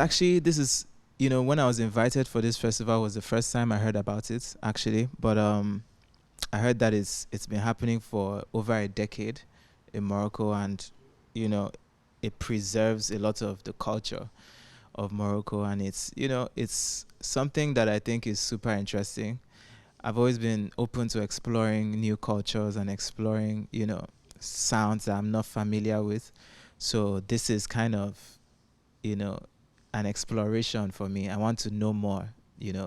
actually, this is, when I was invited for this festival was the first time I heard about it, actually. But I heard that it's been happening for over a decade in Morocco, and you know, it preserves a lot of the culture of Morocco, and it's something that I think is super interesting. I've always been open to exploring new cultures and exploring, sounds that I'm not familiar with. So this is kind of, you know, an exploration for me. I want to know more,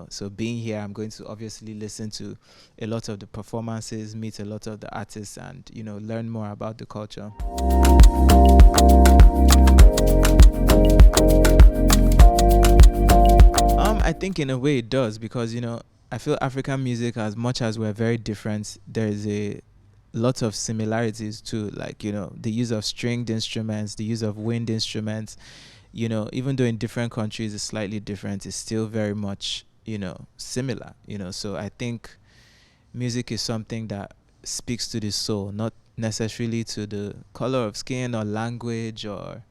So being here, I'm going to obviously listen to a lot of the performances, meet a lot of the artists, and, learn more about the culture. I think in a way it does because, I feel African music, as much as we're very different, there's a lot of similarities too, like, the use of stringed instruments, the use of wind instruments, even though in different countries it's slightly different, it's still very much, similar, So I think music is something that speaks to the soul, not necessarily to the color of skin or language or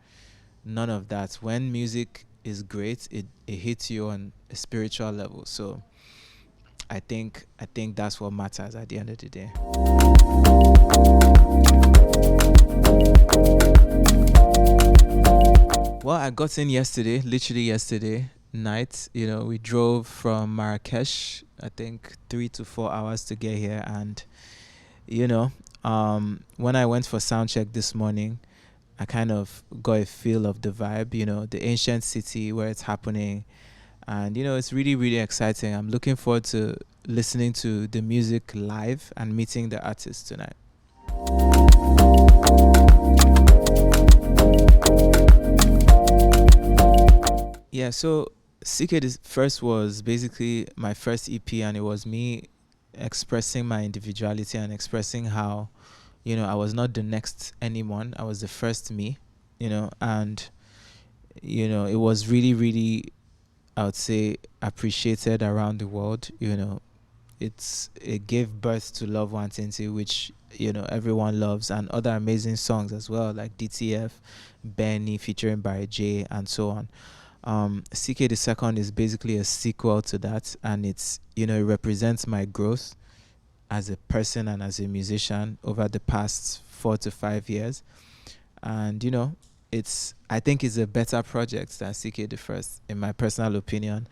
none of that. When music is great, it hits you on a spiritual level. So I think that's what matters at the end of the day. Well, I got in yesterday, literally yesterday night. We drove from Marrakesh, I think 3 to 4 hours to get here. And, when I went for sound check this morning, I kind of got a feel of the vibe, the ancient city where it's happening. And, it's really, really exciting. I'm looking forward to listening to the music live and meeting the artists tonight. Yeah, so CKay this first was basically my first EP, and it was me expressing my individuality and expressing how, I was not the next anyone. I was the first me, and, it was really, really, I would say, appreciated around the world. It gave birth to Love 120, which, everyone loves, and other amazing songs as well, like DTF, Benny featuring Barry J, and so on. CKay the second is basically a sequel to that, and it represents my growth as a person and as a musician over the past 4 to 5 years. And I think it's a better project than CKay the first, in my personal opinion.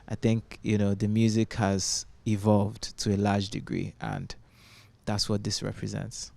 I think the music has evolved to a large degree, and that's what this represents.